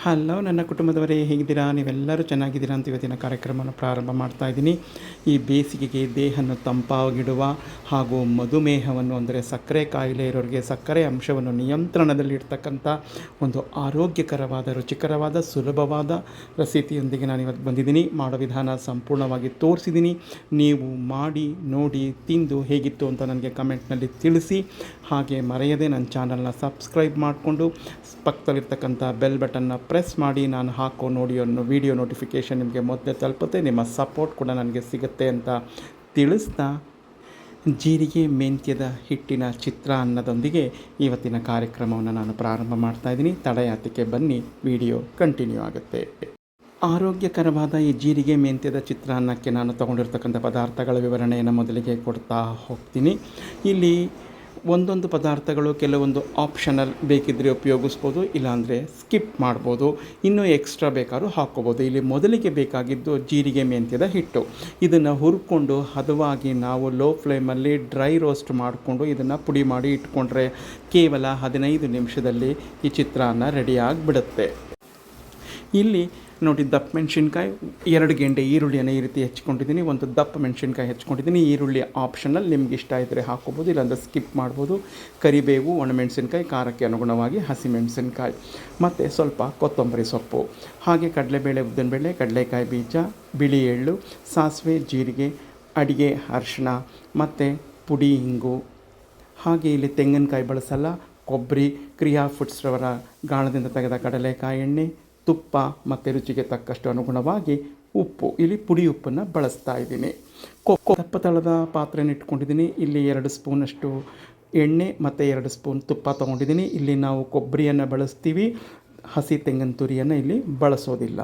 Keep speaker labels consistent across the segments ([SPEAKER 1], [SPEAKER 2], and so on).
[SPEAKER 1] Hello ನನ್ನ ಕುಟುಂಬದವರೇ, ಹೇಗಿದ್ದೀರಾ? ನೀವೆಲ್ಲರೂ ಚೆನ್ನಾಗಿದ್ದೀರಾ ಅಂತ ಇವತ್ತಿನ ಕಾರ್ಯಕ್ರಮವನ್ನು ಪ್ರಾರಂಭ ಮಾಡ್ತಾ ಇದ್ದೀನಿ. ಈ ಬೇಸಿಗೆಗೆ ದೇಹವನ್ನು ತಂಪಾಗಿಡುವ ಹಾಗೂ ಮಧುಮೇಹವನ್ನು ಅಂದರೆ ಸಕ್ಕರೆ ಕಾಯಿಲೆ ಇರೋರಿಗೆ ಸಕ್ಕರೆ ಅಂಶವನ್ನು ನಿಯಂತ್ರಣದಲ್ಲಿಡ್ತಕ್ಕಂಥ ಒಂದು ಆರೋಗ್ಯಕರವಾದ, ರುಚಿಕರವಾದ, ಸುಲಭವಾದ ರೆಸಿಪಿಯೊಂದಿಗೆ ನಾನು ಇವತ್ತು ಬಂದಿದ್ದೀನಿ. ಮಾಡೋ ವಿಧಾನ ಸಂಪೂರ್ಣವಾಗಿ ತೋರಿಸಿದ್ದೀನಿ. ನೀವು ಮಾಡಿ ನೋಡಿ ತಿಂದು ಹೇಗಿತ್ತು ಅಂತ ನನಗೆ ಕಮೆಂಟ್ನಲ್ಲಿ ತಿಳಿಸಿ. ಹಾಗೆ ಮರೆಯದೆ ನನ್ನ ಚಾನಲ್ನ ಸಬ್ಸ್ಕ್ರೈಬ್ ಮಾಡಿಕೊಂಡು ಪಕ್ಕದಲ್ಲಿರ್ತಕ್ಕಂಥ ಬೆಲ್ ಬಟನ್ನ ಪ್ರೆಸ್ ಮಾಡಿ. ನಾನು ಹಾಕೋ ವಿಡಿಯೋ ನೋಟಿಫಿಕೇಷನ್ ನಿಮಗೆ ಮೊದಲೇ ತಲುಪುತ್ತೆ. ನಿಮ್ಮ ಸಪೋರ್ಟ್ ಕೂಡ ನನಗೆ ಸಿಗುತ್ತೆ ಅಂತ ತಿಳಿಸ್ತಾ, ಜೀರಿಗೆ ಮೆಂತ್ಯದ ಹಿಟ್ಟಿನ ಚಿತ್ರಾನ್ನದೊಂದಿಗೆ ಇವತ್ತಿನ ಕಾರ್ಯಕ್ರಮವನ್ನು ನಾನು ಪ್ರಾರಂಭ ಮಾಡ್ತಾಯಿದ್ದೀನಿ. ತಡೆಯಾತಿಕೆ ಬನ್ನಿ, ವಿಡಿಯೋ ಕಂಟಿನ್ಯೂ ಆಗುತ್ತೆ. ಆರೋಗ್ಯಕರವಾದ ಈ ಜೀರಿಗೆ ಮೆಂತ್ಯದ ಚಿತ್ರಾನ್ನಕ್ಕೆ ನಾನು ತಗೊಂಡಿರ್ತಕ್ಕಂಥ ಪದಾರ್ಥಗಳ ವಿವರಣೆಯನ್ನು ಮೊದಲಿಗೆ ಕೊಡ್ತಾ ಹೋಗ್ತೀನಿ. ಇಲ್ಲಿ ಒಂದೊಂದು ಪದಾರ್ಥಗಳು ಕೆಲವೊಂದು ಆಪ್ಷನಲ್, ಬೇಕಿದ್ದರೆ ಉಪಯೋಗಿಸ್ಬೋದು, ಇಲ್ಲಾಂದರೆ ಸ್ಕಿಪ್ ಮಾಡ್ಬೋದು, ಇನ್ನೂ ಎಕ್ಸ್ಟ್ರಾ ಬೇಕಾದ್ರೂ ಹಾಕ್ಕೋಬೋದು. ಇಲ್ಲಿ ಮೊದಲಿಗೆ ಬೇಕಾಗಿದ್ದು ಜೀರಿಗೆ ಮೆಂತ್ಯದ ಹಿಟ್ಟು. ಇದನ್ನು ಹುರ್ಕೊಂಡು ಹದವಾಗಿ ನಾವು ಲೋ ಫ್ಲೇಮಲ್ಲಿ ಡ್ರೈ ರೋಸ್ಟ್ ಮಾಡಿಕೊಂಡು ಇದನ್ನು ಪುಡಿ ಮಾಡಿ ಇಟ್ಕೊಂಡ್ರೆ ಕೇವಲ 15 ನಿಮಿಷದಲ್ಲಿ ಈ ಚಿತ್ರಾನ್ನ ರೆಡಿಯಾಗಿಬಿಡುತ್ತೆ. ಇಲ್ಲಿ ನೋಡಿ, ದಪ್ಪ ಮೆಣಸಿನ್ಕಾಯಿ, 2 ಗೆಂಡೆ ಈರುಳ್ಳಿಯನ್ನು ಈ ರೀತಿ ಹೆಚ್ಕೊಂಡಿದ್ದೀನಿ. ಒಂದು ದಪ್ಪ ಮೆಣಸಿನ್ಕಾಯಿ ಹೆಚ್ಕೊಂಡಿದ್ದೀನಿ. ಈರುಳ್ಳಿ ಆಪ್ಷನಲ್, ನಿಮ್ಗೆ ಇಷ್ಟ ಇದ್ದರೆ ಹಾಕ್ಕೋಬೋದು, ಇಲ್ಲಾಂದರೆ ಸ್ಕಿಪ್ ಮಾಡ್ಬೋದು. ಕರಿಬೇವು, ಒಣಮೆಣಸಿನ್ಕಾಯಿ, ಖಾರಕ್ಕೆ ಅನುಗುಣವಾಗಿ ಹಸಿಮೆಣಸಿನ್ಕಾಯಿ, ಮತ್ತು ಸ್ವಲ್ಪ ಕೊತ್ತಂಬರಿ ಸೊಪ್ಪು, ಹಾಗೆ ಕಡಲೆಬೇಳೆ, ಉದ್ದಿನಬೇಳೆ, ಕಡಲೆಕಾಯಿ ಬೀಜ, ಬಿಳಿ ಎಳ್ಳು, ಸಾಸಿವೆ, ಜೀರಿಗೆ, ಅಡಿಗೆ ಅರಿಶಿಣ ಮತ್ತು ಪುಡಿ ಹಿಂಗು. ಹಾಗೆ ಇಲ್ಲಿ ತೆಂಗಿನಕಾಯಿ ಬಳಸಲ್ಲ, ಕೊಬ್ಬರಿ, ಕ್ರಿಯಾ ಫುಡ್ಸ್ರವರ ಗಾಣದಿಂದ ತೆಗೆದ ಕಡಲೆಕಾಯಿ ಎಣ್ಣೆ, ತುಪ್ಪ ಮತ್ತು ರುಚಿಗೆ ತಕ್ಕಷ್ಟು ಅನುಗುಣವಾಗಿ ಉಪ್ಪು. ಇಲ್ಲಿ ಪುಡಿ ಉಪ್ಪನ್ನು ಬಳಸ್ತಾ ಇದ್ದೀನಿ. ದಪ್ಪ ತಳದ ಪಾತ್ರೆನ ಇಟ್ಕೊಂಡಿದ್ದೀನಿ. ಇಲ್ಲಿ 2 ಸ್ಪೂನಷ್ಟು ಎಣ್ಣೆ ಮತ್ತು 2 ಸ್ಪೂನ್ ತುಪ್ಪ ತೊಗೊಂಡಿದ್ದೀನಿ. ಇಲ್ಲಿ ನಾವು ಕೊಬ್ಬರಿಯನ್ನು ಬಳಸ್ತೀವಿ, ಹಸಿ ತೆಂಗಿನ ತುರಿಯನ್ನು ಇಲ್ಲಿ ಬಳಸೋದಿಲ್ಲ.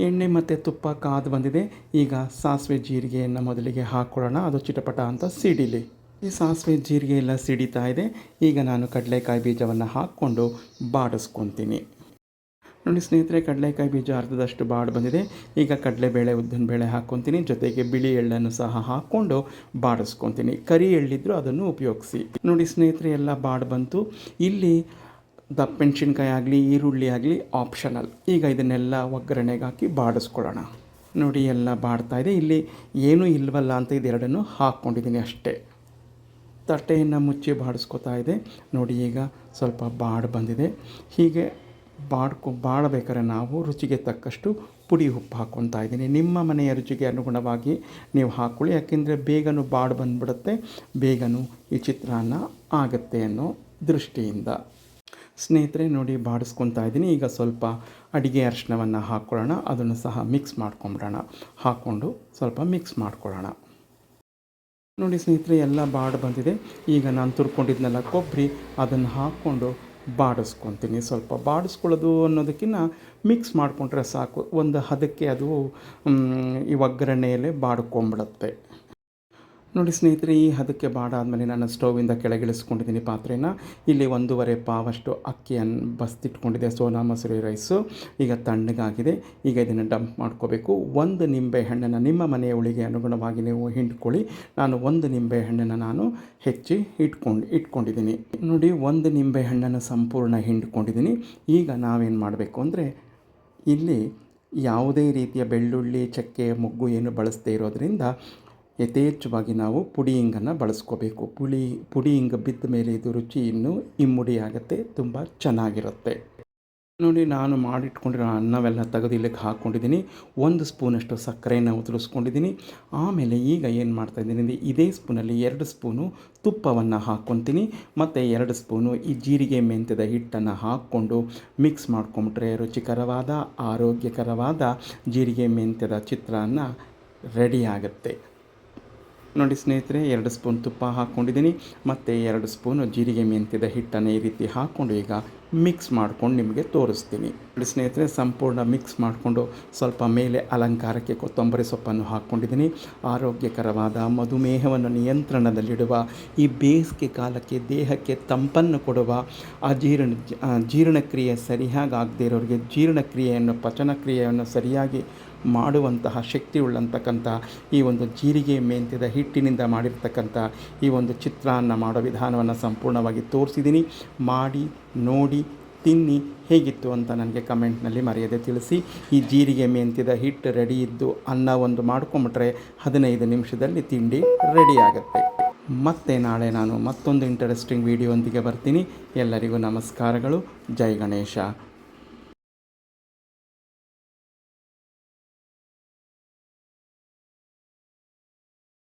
[SPEAKER 1] ಎಣ್ಣೆ ಮತ್ತು ತುಪ್ಪ ಕಾದು ಬಂದಿದೆ. ಈಗ ಸಾಸಿವೆ ಜೀರಿಗೆಯನ್ನು ಮೊದಲಿಗೆ ಹಾಕ್ಕೊಳ್ಳೋಣ. ಅದು ಚಿಟಪಟ ಅಂತ ಸಿಡಿಲಿ. ಈ ಸಾಸಿವೆ ಜೀರಿಗೆ ಎಲ್ಲ ಸಿಡಿತಾ ಇದೆ. ಈಗ ನಾನು ಕಡಲೆಕಾಯಿ ಬೀಜವನ್ನು ಹಾಕ್ಕೊಂಡು ಬಾಡಿಸ್ಕೊತೀನಿ. ನೋಡಿ ಸ್ನೇಹಿತರೆ, ಕಡಲೆಕಾಯಿ ಬೀಜ ಅರ್ಧದಷ್ಟು ಬಾಡಿ ಬಂದಿದೆ. ಈಗ ಕಡಲೆಬೇಳೆ, ಉದ್ದಿನಬೇಳೆ ಹಾಕ್ಕೊತೀನಿ. ಜೊತೆಗೆ ಬಿಳಿ ಎಳ್ಳನ್ನು ಸಹ ಹಾಕ್ಕೊಂಡು ಬಾಡಿಸ್ಕೊತೀನಿ. ಕರಿ ಎಳ್ಳಿದ್ರು ಅದನ್ನು ಉಪಯೋಗಿಸಿ. ನೋಡಿ ಸ್ನೇಹಿತರೆ, ಎಲ್ಲ ಬಾಡಿ ಬಂತು. ಇಲ್ಲಿ ದಪ್ಪ ಮೆಣಸಿನ್ಕಾಯಿ ಆಗಲಿ, ಈರುಳ್ಳಿ ಆಗಲಿ ಆಪ್ಷನಲ್. ಈಗ ಇದನ್ನೆಲ್ಲ ಒಗ್ಗರಣೆಗೆ ಹಾಕಿ ಬಾಡಿಸ್ಕೊಳ್ಳೋಣ. ನೋಡಿ, ಎಲ್ಲ ಬಾಡ್ತಾಯಿದೆ. ಇಲ್ಲಿ ಏನೂ ಇಲ್ವಲ್ಲ ಅಂತ ಇದೆರಡನ್ನು ಹಾಕ್ಕೊಂಡಿದ್ದೀನಿ ಅಷ್ಟೇ. ತಟ್ಟೆಯನ್ನು ಬಾಡಿಸ್ಕೊತಾ ಇದೆ. ನೋಡಿ, ಈಗ ಸ್ವಲ್ಪ ಬಾಡಿ ಬಂದಿದೆ. ಹೀಗೆ ಬಾಡಬೇಕಾದ್ರೆ ನಾವು ರುಚಿಗೆ ತಕ್ಕಷ್ಟು ಪುಡಿ ಉಪ್ಪು ಹಾಕ್ಕೊತಾ ಇದ್ದೀನಿ. ನಿಮ್ಮ ಮನೆಯ ರುಚಿಗೆ ಅನುಗುಣವಾಗಿ ನೀವು ಹಾಕ್ಕೊಳ್ಳಿ, ಯಾಕೆಂದರೆ ಬೇಗನೂ ಬಾಡಿ ಬಂದುಬಿಡುತ್ತೆ, ಬೇಗನೂ ಈ ಚಿತ್ರಾನ್ನ ಆಗುತ್ತೆ ಅನ್ನೋ ದೃಷ್ಟಿಯಿಂದ. ಸ್ನೇಹಿತರೆ ನೋಡಿ, ಬಾಡಿಸ್ಕೊತಾ ಇದ್ದೀನಿ. ಈಗ ಸ್ವಲ್ಪ ಅಡಿಗೆ ಅರಿಶಿಣವನ್ನು ಹಾಕ್ಕೊಳ್ಳೋಣ. ಅದನ್ನು ಸಹ ಮಿಕ್ಸ್ ಮಾಡ್ಕೊಂಬಿಡೋಣ. ಹಾಕ್ಕೊಂಡು ಸ್ವಲ್ಪ ಮಿಕ್ಸ್ ಮಾಡ್ಕೊಳ್ಳೋಣ. ನೋಡಿ ಸ್ನೇಹಿತರೆ, ಎಲ್ಲ ಬಾಡಿ ಬಂದಿದೆ. ಈಗ ನಾನು ತುರ್ಕೊಂಡಿದ್ನೆಲ್ಲ ಕೊಬ್ಬರಿ ಅದನ್ನು ಹಾಕ್ಕೊಂಡು ಬಾಡಿಸ್ಕೊತೀನಿ. ಸ್ವಲ್ಪ ಬಾಡಿಸ್ಕೊಳ್ಳೋದು ಅನ್ನೋದಕ್ಕಿಂತ ಮಿಕ್ಸ್ ಮಾಡಿಕೊಂಡ್ರೆ ಸಾಕು. ಒಂದು ಹದಕ್ಕೆ ಅದು ಈ ಒಗ್ಗರಣೆಯಲ್ಲೇ ಬಾಡ್ಕೊಂಬಿಡುತ್ತೆ. ನೋಡಿ ಸ್ನೇಹಿತರೆ, ಈ ಹದಕ್ಕೆ ಬಾಡಾದಮೇಲೆ ನಾನು ಸ್ಟೌವಿಂದ ಕೆಳಗಿಳಿಸ್ಕೊಂಡಿದ್ದೀನಿ ಪಾತ್ರೆನ. ಇಲ್ಲಿ 1.5 ಪಾವಷ್ಟು ಅಕ್ಕಿಯನ್ನು ಬಸ್ತಿಟ್ಕೊಂಡಿದ್ದೆ, ಸೋನಾ ಮಸೂರಿ ರೈಸು. ಈಗ ತಣ್ಣಗಾಗಿದೆ. ಈಗ ಇದನ್ನು ಡಂಪ್ ಮಾಡ್ಕೋಬೇಕು. 1 ನಿಂಬೆ ಹಣ್ಣನ್ನು ನಿಮ್ಮ ಮನೆಯ ಹುಳಿಗೆ ಅನುಗುಣವಾಗಿ ನೀವು ಹಿಂಡ್ಕೊಳ್ಳಿ. ನಾನು 1 ನಿಂಬೆ ಹಣ್ಣನ್ನು ನಾನು ಹೆಚ್ಚಿ ಇಟ್ಕೊಂಡಿದ್ದೀನಿ. ನೋಡಿ, 1 ನಿಂಬೆ ಹಣ್ಣನ್ನು ಸಂಪೂರ್ಣ ಹಿಂಡ್ಕೊಂಡಿದ್ದೀನಿ. ಈಗ ನಾವೇನು ಮಾಡಬೇಕು ಅಂದರೆ, ಇಲ್ಲಿ ಯಾವುದೇ ರೀತಿಯ ಬೆಳ್ಳುಳ್ಳಿ, ಚಕ್ಕೆ, ಮೊಗ್ಗು ಏನು ಬಳಸದೇ ಇರೋದರಿಂದ ಯಥೇಚ್ಛವಾಗಿ ನಾವು ಪುಡಿ ಹಿಂಗನ್ನು ಬಳಸ್ಕೋಬೇಕು. ಪುಡಿ ಹಿಂಗ ಬಿದ್ದ ಮೇಲೆ ಇದು ರುಚಿ ಇನ್ನೂ ಇಮ್ಮಡಿ ಆಗುತ್ತೆ, ತುಂಬ ಚೆನ್ನಾಗಿರುತ್ತೆ. ನೋಡಿ, ನಾನು ಮಾಡಿಟ್ಕೊಂಡಿರೋ ಅನ್ನವೆಲ್ಲ ತೆಗೆದು ಇಲ್ಲಿಗೆ ಹಾಕ್ಕೊಂಡಿದ್ದೀನಿ. 1 ಸ್ಪೂನಷ್ಟು ಸಕ್ಕರೆಯನ್ನು ಉದುರಿಸ್ಕೊಂಡಿದ್ದೀನಿ. ಆಮೇಲೆ ಈಗ ಏನು ಮಾಡ್ತಾಯಿದ್ದೀನಿ ಅಂದರೆ, ಇದೇ ಸ್ಪೂನಲ್ಲಿ 2 ಸ್ಪೂನು ತುಪ್ಪವನ್ನು ಹಾಕ್ಕೊತೀನಿ ಮತ್ತು 2 ಸ್ಪೂನು ಈ ಜೀರಿಗೆ ಮೆಂತ್ಯದ ಹಿಟ್ಟನ್ನು ಹಾಕ್ಕೊಂಡು ಮಿಕ್ಸ್ ಮಾಡ್ಕೊಂಬಿಟ್ರೆ ರುಚಿಕರವಾದ, ಆರೋಗ್ಯಕರವಾದ ಜೀರಿಗೆ ಮೆಂತ್ಯದ ಚಿತ್ರಾನ್ನ ರೆಡಿ ಆಗುತ್ತೆ. ನೋಡಿ ಸ್ನೇಹಿತರೆ, 2 ಸ್ಪೂನ್ ತುಪ್ಪ ಹಾಕ್ಕೊಂಡಿದ್ದೀನಿ ಮತ್ತು 2 ಸ್ಪೂನು ಜೀರಿಗೆ ಮೆಂತ್ಯದ ಹಿಟ್ಟನ್ನು ಈ ರೀತಿ ಹಾಕ್ಕೊಂಡು ಈಗ ಮಿಕ್ಸ್ ಮಾಡ್ಕೊಂಡು ನಿಮಗೆ ತೋರಿಸ್ತೀನಿ. ನೋಡಿ ಸ್ನೇಹಿತರೆ, ಸಂಪೂರ್ಣ ಮಿಕ್ಸ್ ಮಾಡಿಕೊಂಡು ಸ್ವಲ್ಪ ಮೇಲೆ ಅಲಂಕಾರಕ್ಕೆ ಕೊತ್ತಂಬರಿ ಸೊಪ್ಪನ್ನು ಹಾಕ್ಕೊಂಡಿದ್ದೀನಿ. ಆರೋಗ್ಯಕರವಾದ, ಮಧುಮೇಹವನ್ನು ನಿಯಂತ್ರಣದಲ್ಲಿಡುವ, ಈ ಬೇಸಿಗೆ ಕಾಲಕ್ಕೆ ದೇಹಕ್ಕೆ ತಂಪನ್ನು ಕೊಡುವ, ಜೀರ್ಣಕ್ರಿಯೆ ಸರಿಯಾಗಿ ಆಗದೇ ಇರೋರಿಗೆ ಪಚನಕ್ರಿಯೆಯನ್ನು ಸರಿಯಾಗಿ ಮಾಡುವಂತಹ ಶಕ್ತಿ ಉಳ್ಳಂತಕ್ಕಂಥ ಈ ಒಂದು ಜೀರಿಗೆ ಮೆಂತ್ಯದ ಹಿಟ್ಟಿನಿಂದ ಮಾಡಿರ್ತಕ್ಕಂಥ ಈ ಒಂದು ಚಿತ್ರಾನ್ನ ಮಾಡೋ ವಿಧಾನವನ್ನು ಸಂಪೂರ್ಣವಾಗಿ ತೋರಿಸಿದ್ದೀನಿ. ಮಾಡಿ ನೋಡಿ ತಿನ್ನಿ, ಹೇಗಿತ್ತು ಅಂತ ನನಗೆ ಕಮೆಂಟ್ನಲ್ಲಿ ಮರೆಯದೆ ತಿಳಿಸಿ. ಈ ಜೀರಿಗೆ ಮೆಂತ್ಯದ ಹಿಟ್ಟು ರೆಡಿ ಇದ್ದು ಅನ್ನ ಒಂದು ಮಾಡ್ಕೊಂಬಿಟ್ರೆ 15 ನಿಮಿಷದಲ್ಲಿ ತಿಂಡಿ ರೆಡಿ ಆಗುತ್ತೆ. ಮತ್ತೆ ನಾಳೆ ನಾನು ಮತ್ತೊಂದು ಇಂಟ್ರೆಸ್ಟಿಂಗ್ ವಿಡಿಯೋ ಒಂದಿಗೆ ಬರ್ತೀನಿ. ಎಲ್ಲರಿಗೂ ನಮಸ್ಕಾರಗಳು. ಜೈ ಗಣೇಶ.